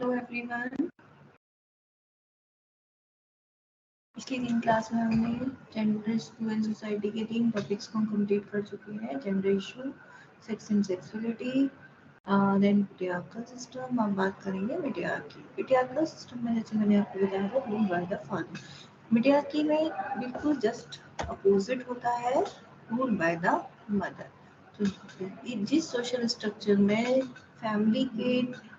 Hello everyone. पिछली 3 class में हमने जेंडर एंड सोसाइटी के 3 टॉपिक्स को कंप्लीट कर चुके हैं। Gender issue, sex and sexuality, then patriarchal system. अब बात करेंगे मैट्रियार्की। पेट्रियार्कल सिस्टम में जैसे मैंने आपको बताया था, रूल बाय द फादर। मैट्रियार्की में बिल्कुल जस्ट अपोजिट होता है, रूल बाय द मदर। तो जिस सोशल स्ट्रक्चर में फैमिली के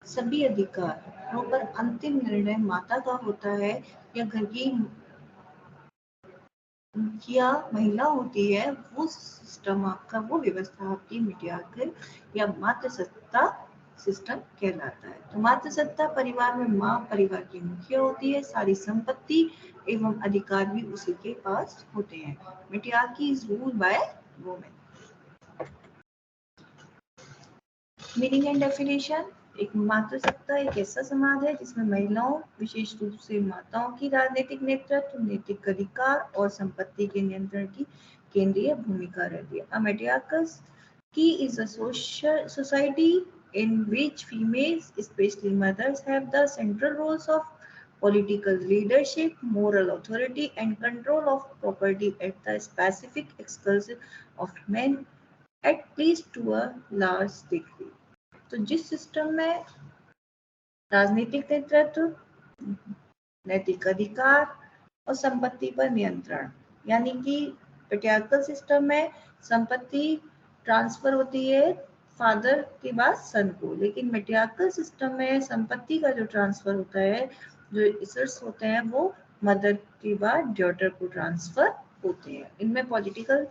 सभी अधिकारों पर अंतिम निर्णय माता का होता है या घर की या महिला होती है, वो सिस्टम आपका, वो व्यवस्था आपकी मैट्रियार्कल या मातृसत्ता सिस्टम कहलाता है। तो मातृसत्ता परिवार में माँ परिवार की मुखिया होती है, सारी संपत्ति एवं अधिकार भी उसी के पास होते हैं। Matriarchy is ruled by women. Meaning and definition. एक मातृसत्ता एक ऐसा समाज है जिसमें महिलाओं, विशेष रूप से माताओं की राजनीतिक नेतृत्व, नैतिक अधिकार और संपत्ति के नियंत्रण की केंद्रीय भूमिका रहती है। A matriarchy is a social society in which females, especially mothers, have the central roles of political leadership, moral authority, and control of property at the specific exclusion of men, at least to a large degree. तो जिस system में राजनीतिक नेतृत्व, नैतिक अधिकार और संपत्ति पर नियंत्रण, यानी कि पेट्रियार्कल सिस्टम में संपत्ति ट्रांसफर होती है फादर के बाद सन को, लेकिन मैट्रियार्कल सिस्टम में संपत्ति का जो ट्रांसफर होता है, जो एसेट्स होते हैं, वो मदर के बाद डॉटर को ट्रांसफर होते हैं। इनमें पॉलिटिकल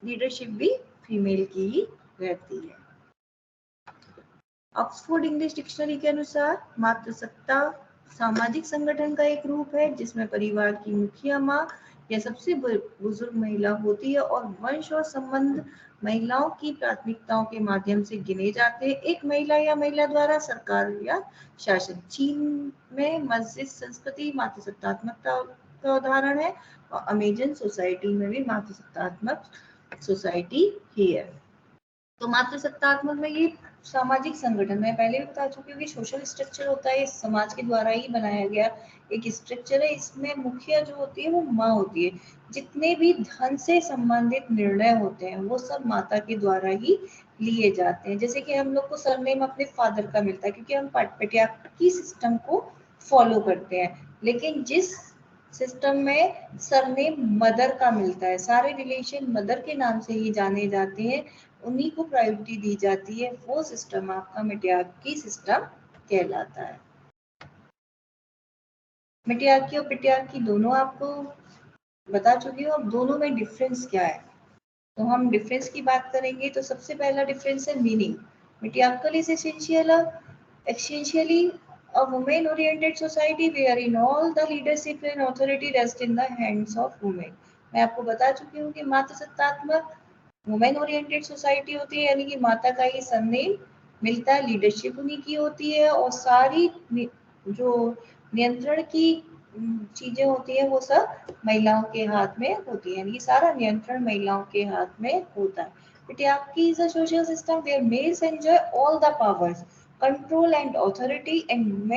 लीडरशिप भी फीमेल की ही रहती है। ऑक्सफोर्ड इंग्लिश डिक्शनरी के अनुसार मातृसत्ता सामाजिक संगठन का एक रूप है जिसमें परिवार की मुखिया माँ या सबसे बुजुर्ग महिला होती है और वंश और संबंध महिलाओं की प्राथमिकताओं के माध्यम से गिने जाते हैं। एक महिला या महिला द्वारा सरकार या शासन। चीन में मस्जिद संस्कृति मातृसत्तात्मकता का उदाहरण है और अमेजन सोसाइटी में भी मातृसत्तात्मक सोसाइटी ही है। तो मातृसत्तात्मक में ये सामाजिक संगठन, मैं पहले भी बता चुकी हूँ कि सोशल स्ट्रक्चर होता है, इस समाज के द्वारा ही बनाया गया एक स्ट्रक्चर है। इसमें मुखिया जो होती है वो माँ होती है। जितने भी धन से संबंधित निर्णय होते हैं वो सब माता के द्वारा ही लिए जाते हैं। जैसे कि हम लोग को सरनेम अपने फादर का मिलता है क्योंकि हम पेट्रियार्की सिस्टम को फॉलो करते हैं, लेकिन जिस सिस्टम में सरनेम मदर का मिलता है, सारे रिलेशन मदर के नाम से ही जाने जाते हैं, उन्हीं को प्रायोरिटी दी जाती है, वो सिस्टम आपका मैट्रियार्की सिस्टम कहलाता है। मैट्रियार्की और पेट्रियार्की दोनों आपको बता चुकी हूँ। अब दोनों में डिफरेंस क्या है, तो हम डिफरेंस की बात करेंगे। तो सबसे पहला डिफरेंस है meaning. Matriarchal is essentially a women oriented society wherein all the leadership and authority rest in the hands of women। मैं आपको बता चुकी हूँ कि मातृसत्तात्मक वुमेन ओरिएंटेड सोसाइटी होती है, यानी कि माता का ही सरनेम मिलता है, लीडरशिप उन्हीं की होती है और सारी जो नियंत्रण की चीजें होती है वो सब महिलाओं के हाथ में होती है, यानी कि सारा नियंत्रण महिलाओं के हाथ में होता है। Patriarchy is a social system where males enjoy all the powers, control and authority and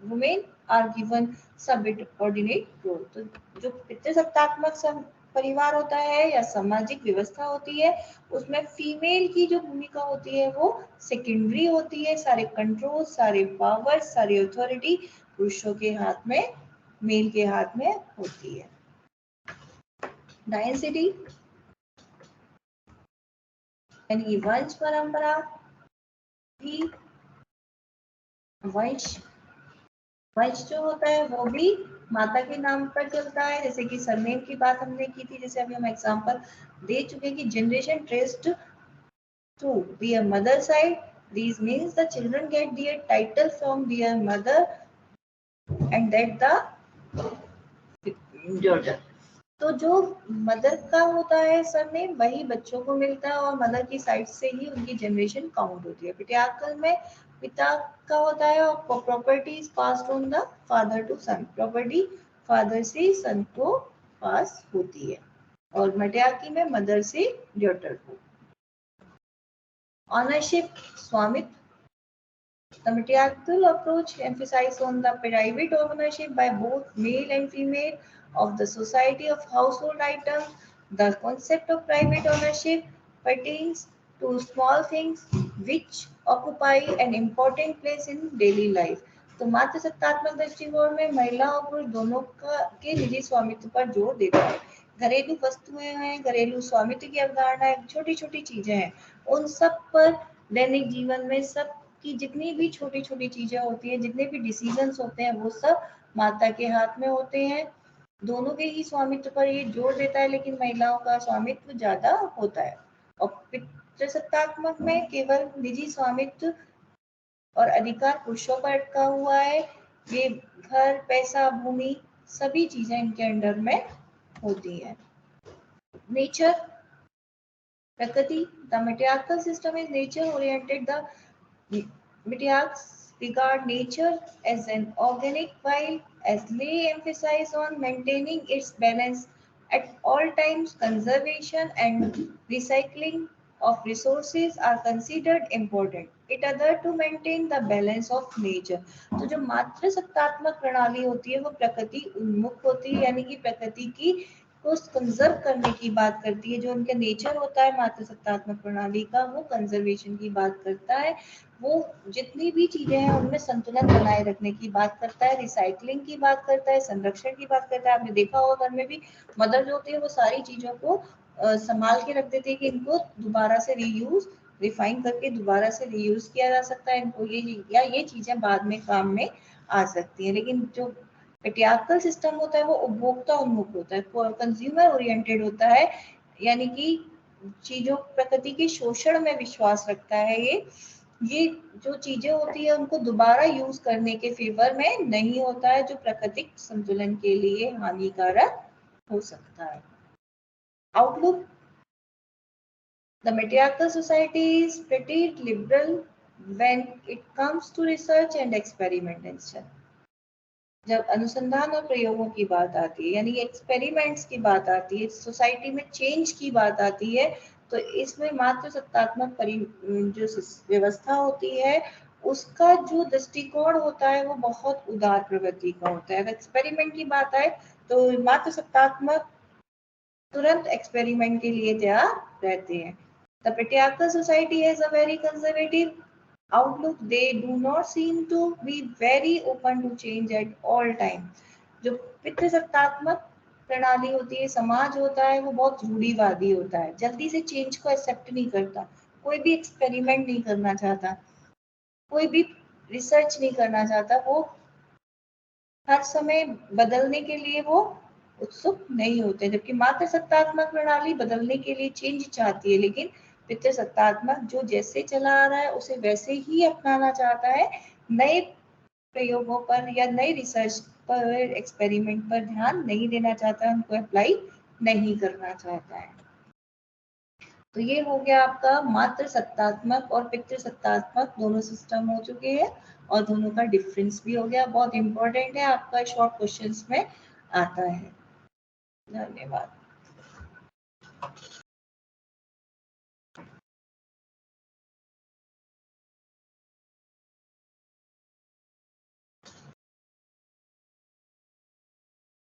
women are given subordinate role। तो जो पितृसत्तात्मक परिवार होता है या सामाजिक व्यवस्था होती है, उसमें फीमेल की जो भूमिका होती है वो सेकेंडरी होती है। सारे कंट्रोल, सारे पावर, सारी अथॉरिटी पुरुषों के हाथ में, मेल के हाथ में होती है। डायनेसिटी यानी वंश परंपरा भी, वंश जो होता है वो भी माता के नाम पर चलता है। जैसे कि सरनेम की बात हमने की थी, जैसे अभी हम एग्जांपल दे चुके कि generation traced to their mother side, these means the children get their title from their mother and that the daughter। तो जो मदर का होता है सरनेम वही बच्चों को मिलता है और मदर की साइड से ही उनकी जनरेशन काउंट होती है। पेट्रियार्कल में पिता का होता है और property is passed on the father to son, property father से सन को पास होती है, और मैट्रियार्की में मदर से डॉटर को। ऑनरशिप स्वामित्व The matriarchal approach emphasizes on the private ownership by both male and female of the society of household items. The concept of private ownership pertains to small things which occupy an important place in daily life. तो मातृ सत्तात्मक दृष्टिकोण में महिला और पुरुष दोनों का के निजी स्वामित्व पर जोर देता है। घरेलू वस्तुएं हैं, घरेलू स्वामित्व की अवधारणा है, छोटी छोटी चीजें हैं, उन सब पर दैनिक जीवन में सब की जितनी भी छोटी छोटी चीजें होती हैं, जितने भी डिसीजंस होते हैं, वो सब माता के हाथ में होते हैं। दोनों के ही स्वामित्व पर ये जोर देता है, लेकिन महिलाओं का स्वामित्व ज्यादा होता है। और पितृसत्तात्मक में केवल निजी स्वामित्व और अधिकार पुरुषों पर अटका हुआ है। ये घर, पैसा, भूमि, सभी चीजें इनके अंडर में होती है। नेचर, प्रकृति, the matriarchal system is nature oriented. The matriarchs regard nature as an organic, while as lay emphasize on maintaining its balance at all times. Conservation and recycling of resources are considered important. It other to maintain the balance of nature. तो जो मातृ सत्तात्मक प्रणाली होती है वो प्रकृति उन्मुख होती है, यानी कि प्रकृति की को कंजर्व करने की बात करती है। जो उनका नेचर होता है मातृ सत्तात्मक प्रणाली का, वो कंजर्वेशन की बात करता है। वो जितनी भी चीजें हैं उनमें संतुलन बनाए रखने की बात करता है, रिसाइकलिंग की बात करता है, संरक्षण की बात करता है। आपने देखा होगा घर में भी मदर जो होती है वो सारी चीजों को संभाल के रख देती है कि इनको दोबारा से रीयूज, रिफाइन करके दोबारा से रीयूज किया जा सकता है, इनको ये चीजें बाद में काम में आ सकती है। लेकिन जो पेट्रियार्कल सिस्टम होता है वो उपभोक्ता उन्मुख होता है, कंज्यूमर ओरिएंटेड होता है, यानी कि चीजों, प्रकृति के शोषण में विश्वास रखता है। ये जो चीजें होती है उनको दोबारा यूज करने के फेवर में नहीं होता है, जो प्राकृतिक संतुलन के लिए हानिकारक हो सकता है। Outlook, the matriarchal society is pretty liberal when it comes to research and experimentation. जब अनुसंधान और प्रयोगों की बात आती है, यानी एक्सपेरिमेंट्स की बात आती है, सोसाइटी में चेंज की बात आती है, तो इसमें मात्र सत्तात्मक जो व्यवस्था होती है उसका जो दृष्टिकोण होता है वो बहुत उदार प्रवृत्ति का होता है। अगर एक्सपेरिमेंट की बात आए तो मात्र सत्तात्मक तुरंत एक्सपेरिमेंट के लिए तैयार रहते हैं। The patriarchal society has a very conservative outlook. They do not seem to be very open to change at all time. जो पितृसत्तात्मक प्रणाली होती है, समाज होता है, वो बहुत रूढ़िवादी होता है, जल्दी से चेंज को एक्सेप्ट नहीं करता, कोई भी एक्सपेरिमेंट नहीं करना चाहता, कोई भी रिसर्च नहीं करना चाहता, वो हर समय बदलने के लिए वो उत्सुक नहीं होते। जबकि मात्र सत्तात्मक प्रणाली बदलने के लिए चेंज चाहती है, लेकिन पितृसत्तात्मक जो जैसे चला आ रहा है उसे वैसे ही अपनाना चाहता है, नए प्रयोगों पर या नई रिसर्च पर, एक्सपेरिमेंट पर ध्यान नहीं देना चाहता है, उनको अप्लाई नहीं करना चाहता है। तो ये हो गया आपका मात्र सत्तात्मक और पितृसत्तात्मक दोनों सिस्टम हो चुके हैं, और दोनों का डिफरेंस भी हो गया। बहुत इंपॉर्टेंट है, आपका शॉर्ट क्वेश्चंस में आता है। धन्यवाद।